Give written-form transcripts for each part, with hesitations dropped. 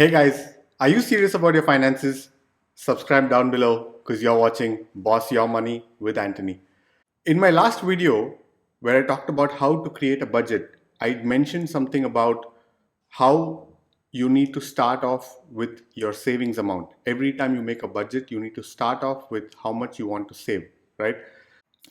Hey guys, are you serious about your finances? Subscribe down below because you're watching Boss Your Money with Anthony. In my last video, where I talked about how to create a budget, I mentioned something about how you need to start off with your savings amount. Every time you make a budget, you need to start off with how much you want to save, right?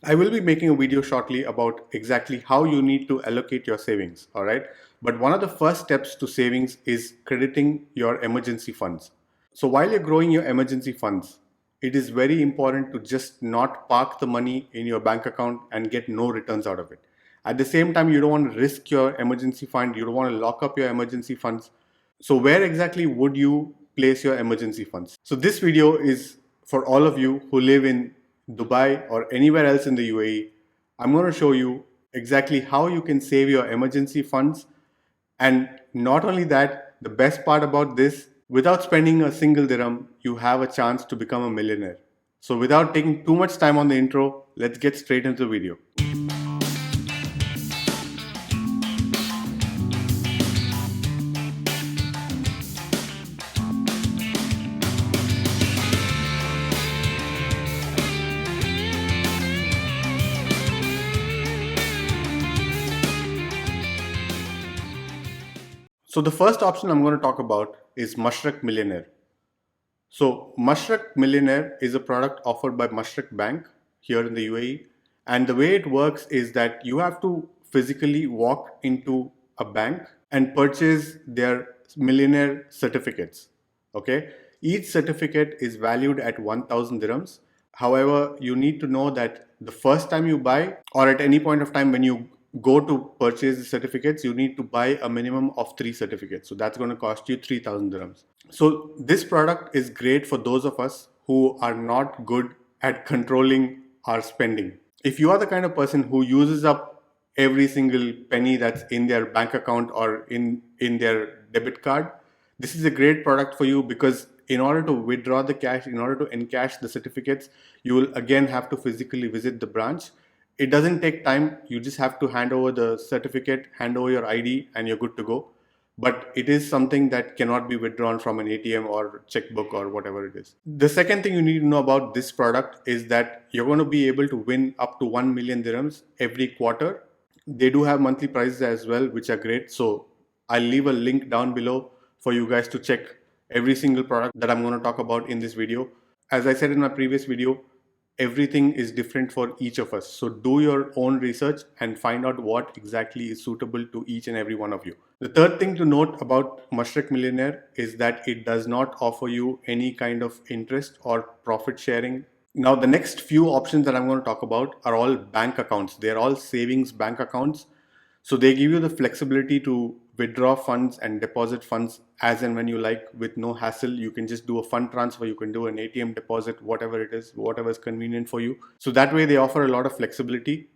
I will be making a video shortly about exactly how you need to allocate your savings, all right? But one of the first steps to savings is crediting your emergency funds. So while you're growing your emergency funds, it is very important to just not park the money in your bank account and get no returns out of it. At the same time, you don't want to risk your emergency fund, you don't want to lock up your emergency funds. So where exactly would you place your emergency funds? So this video is for all of you who live in Dubai or anywhere else in the UAE. I'm going to show you exactly how you can save your emergency funds. And not only that, the best part about this, without spending a single dirham, you have a chance to become a millionaire. So without taking too much time on the intro, let's get straight into the video. So the first option I'm going to talk about is Mashreq Millionaire. So Mashreq Millionaire is a product offered by Mashreq Bank here in the UAE. And the way it works is that you have to physically walk into a bank and purchase their millionaire certificates. Okay. Each certificate is valued at 1000 dirhams. However, you need to know that the first time you buy, or at any point of time when you go to purchase the certificates, you need to buy a minimum of 3 certificates. So that's going to cost you 3000 dirhams. So this product is great for those of us who are not good at controlling our spending. If you are the kind of person who uses up every single penny that's in their bank account or in their debit card, this is a great product for you because in order to withdraw the cash, in order to encash the certificates, you will again have to physically visit the branch. It doesn't take time. You just have to hand over the certificate, hand over your ID, and you're good to go. But it is something that cannot be withdrawn from an ATM or checkbook or whatever it is. The second thing you need to know about this product is that you're going to be able to win up to 1 million dirhams every quarter. They do have monthly prizes as well, which are great. So I'll leave a link down below for you guys to check every single product that I'm going to talk about in this video. As I said in my previous video, everything is different for each of us. So do your own research and find out what exactly is suitable to each and every one of you. The third thing to note about Mashreq Millionaire is that it does not offer you any kind of interest or profit sharing. Now, the next few options that I'm going to talk about are all bank accounts. They're all savings bank accounts. So they give you the flexibility to withdraw funds and deposit funds as and when you like with no hassle. You can just do a fund transfer, you can do an ATM deposit, whatever it is, whatever is convenient for you. So that way they offer a lot of flexibility.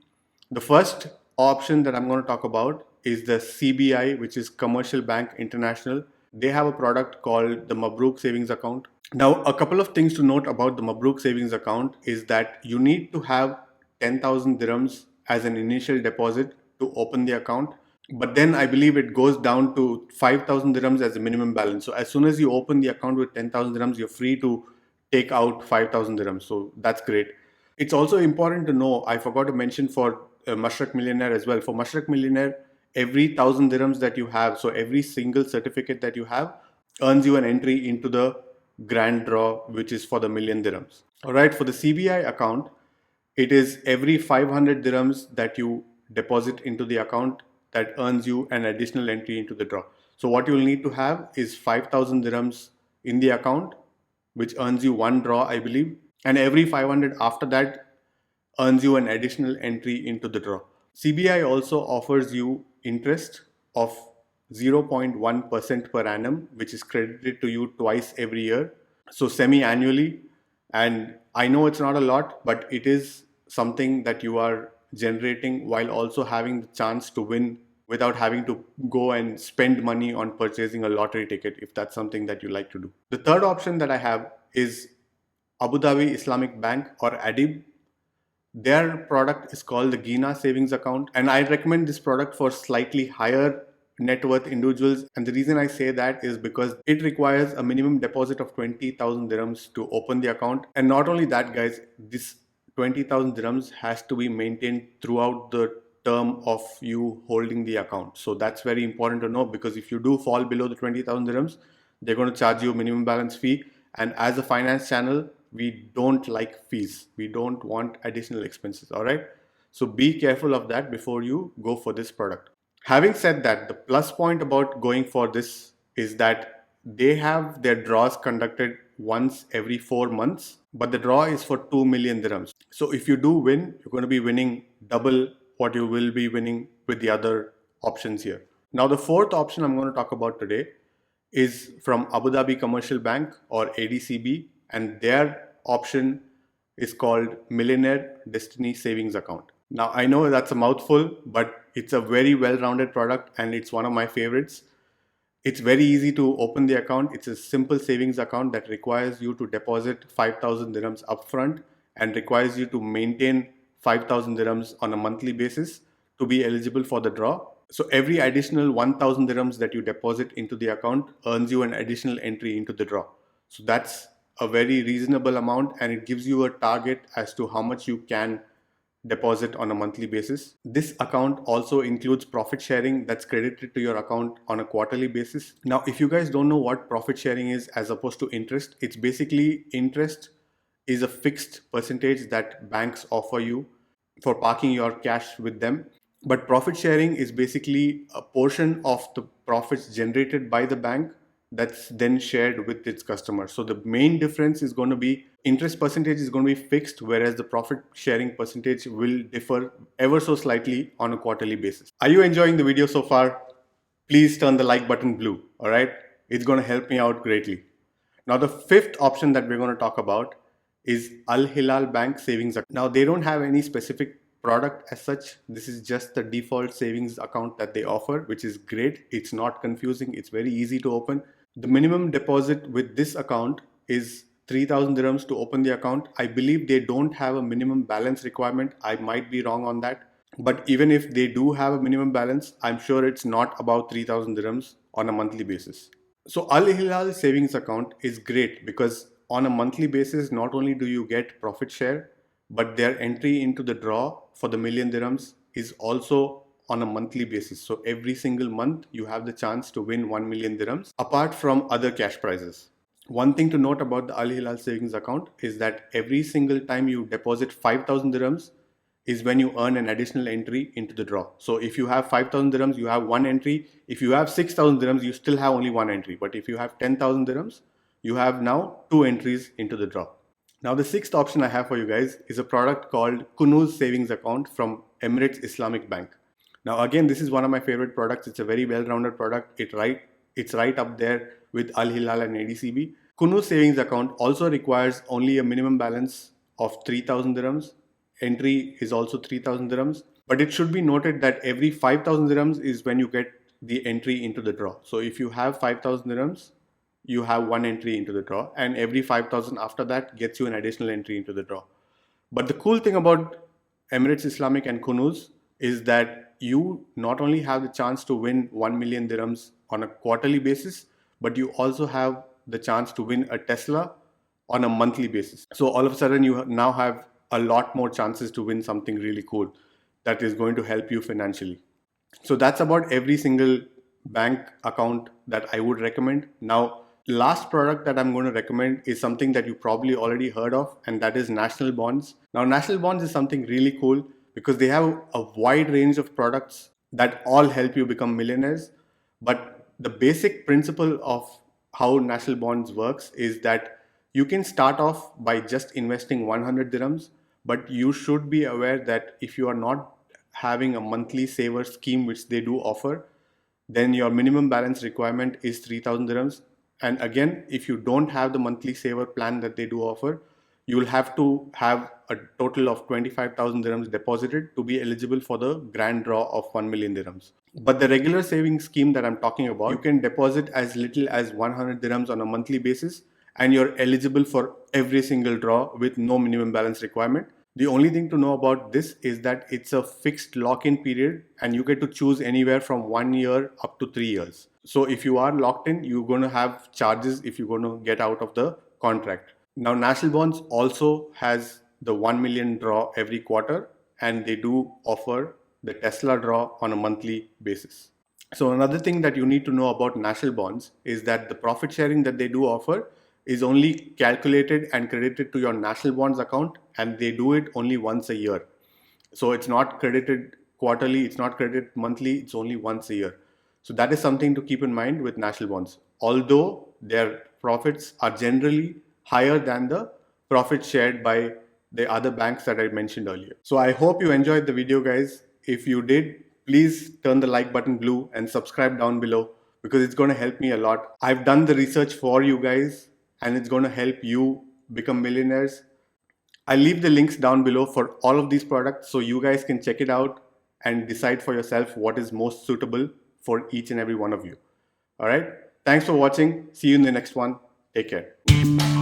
The first option that I'm going to talk about is the CBI, which is Commercial Bank International. They have a product called the Mashreq Savings Account. Now, a couple of things to note about the Mashreq Savings Account is that you need to have 10,000 dirhams as an initial deposit to open the account. But then I believe it goes down to 5,000 dirhams as a minimum balance. So as soon as you open the account with 10,000 dirhams, you're free to take out 5,000 dirhams. So that's great. It's also important to know, I forgot to mention for Mashreq Millionaire as well. For Mashreq Millionaire, every 1,000 dirhams that you have, so every single certificate that you have, earns you an entry into the grand draw, which is for the million dirhams. All right, for the CBI account, it is every 500 dirhams that you deposit into the account that earns you an additional entry into the draw. So what you'll need to have is 5,000 dirhams in the account, which earns you one draw, I believe. And every 500 after that earns you an additional entry into the draw. CBI also offers you interest of 0.1% per annum, which is credited to you twice every year. So semi-annually. And I know it's not a lot, but it is something that you are generating while also having the chance to win without having to go and spend money on purchasing a lottery ticket if that's something that you like to do. The third option that I have is Abu Dhabi Islamic Bank or ADIB. Their product is called the Gina Savings Account, and I recommend this product for slightly higher net worth individuals. And the reason I say that is because it requires a minimum deposit of 20,000 dirhams to open the account. And not only that, guys, this 20,000 dirhams has to be maintained throughout the term of you holding the account. So that's very important to know, because if you do fall below the 20,000 dirhams, they're going to charge you a minimum balance fee. And as a finance channel, we don't like fees. We don't want additional expenses. All right. So be careful of that before you go for this product. Having said that, the plus point about going for this is that they have their draws conducted once every 4 months, but the draw is for 2 million dirhams. So if you do win, you're going to be winning double what you will be winning with the other options here. Now, the fourth option I'm going to talk about today is from Abu Dhabi Commercial Bank, or ADCB, and their option is called Millionaire Destiny Savings Account. Now, I know that's a mouthful, but it's a very well-rounded product and it's one of my favorites. It's very easy to open the account. It's a simple savings account that requires you to deposit 5,000 dirhams upfront and requires you to maintain 5,000 dirhams on a monthly basis to be eligible for the draw. So every additional 1,000 dirhams that you deposit into the account earns you an additional entry into the draw. So that's a very reasonable amount, and it gives you a target as to how much you can deposit on a monthly basis. This account also includes profit sharing that's credited to your account on a quarterly basis. Now, if you guys don't know what profit sharing is as opposed to interest, it's basically interest is a fixed percentage that banks offer you for parking your cash with them. But profit sharing is basically a portion of the profits generated by the bank that's then shared with its customers. So the main difference is going to be interest percentage is going to be fixed, whereas the profit sharing percentage will differ ever so slightly on a quarterly basis. Are you enjoying the video so far? Please turn the like button blue, all right? It's going to help me out greatly. Now, the fifth option that we're going to talk about is Al Hilal Bank Savings Account. Now, they don't have any specific product as such. This is just the default savings account that they offer, which is great. It's not confusing. It's very easy to open. The minimum deposit with this account is 3,000 dirhams to open the account. I believe they don't have a minimum balance requirement. I might be wrong on that. But even if they do have a minimum balance, I'm sure it's not about 3,000 dirhams on a monthly basis. So Al Hilal savings account is great because on a monthly basis, not only do you get profit share, but their entry into the draw for the million dirhams is also on a monthly basis. So every single month you have the chance to win 1 million dirhams apart from other cash prizes. One thing to note about the Al Hilal savings account is that every single time you deposit 5,000 dirhams is when you earn an additional entry into the draw. So if you have 5,000 dirhams, you have one entry. If you have 6,000 dirhams, you still have only one entry. But if you have 10,000 dirhams, you have now two entries into the draw. Now, the sixth option I have for you guys is a product called Kunuz Savings Account from Emirates Islamic Bank. Now, again, this is one of my favorite products. It's a very well-rounded product. It's right up there with Al Hilal and ADCB. Kunuz Savings Account also requires only a minimum balance of 3,000 dirhams. Entry is also 3,000 dirhams. But it should be noted that every 5,000 dirhams is when you get the entry into the draw. So if you have 5,000 dirhams, you have one entry into the draw, and every 5,000 after that gets you an additional entry into the draw. But the cool thing about Emirates Islamic and Kunuz is that you not only have the chance to win 1 million dirhams on a quarterly basis, but you also have the chance to win a Tesla on a monthly basis. So all of a sudden you now have a lot more chances to win something really cool that is going to help you financially. So that's about every single bank account that I would recommend. Now, last product that I'm going to recommend is something that you probably already heard of, and that is national bonds. Now, national bonds is something really cool because they have a wide range of products that all help you become millionaires. But the basic principle of how national bonds works is that you can start off by just investing 100 dirhams, but you should be aware that if you are not having a monthly saver scheme, which they do offer, then your minimum balance requirement is 3,000 dirhams. And again, if you don't have the monthly saver plan that they do offer, you will have to have a total of 25,000 dirhams deposited to be eligible for the grand draw of 1 million dirhams. But the regular savings scheme that I'm talking about, you can deposit as little as 100 dirhams on a monthly basis, and you're eligible for every single draw with no minimum balance requirement. The only thing to know about this is that it's a fixed lock-in period and you get to choose anywhere from 1 year up to 3 years. So if you are locked in, you're going to have charges if you're going to get out of the contract. Now, National Bonds also has the 1 million draw every quarter, and they do offer the Tesla draw on a monthly basis. So another thing that you need to know about National Bonds is that the profit sharing that they do offer is only calculated and credited to your National Bonds account, and they do it only once a year. So it's not credited quarterly, it's not credited monthly, it's only once a year. So that is something to keep in mind with National Bonds. Although their profits are generally higher than the profits shared by the other banks that I mentioned earlier. So I hope you enjoyed the video, guys. If you did, please turn the like button blue and subscribe down below because it's going to help me a lot. I've done the research for you guys and it's going to help you become millionaires. I'll leave the links down below for all of these products so you guys can check it out and decide for yourself what is most suitable for each and every one of you. All right. Thanks for watching. See you in the next one. Take care.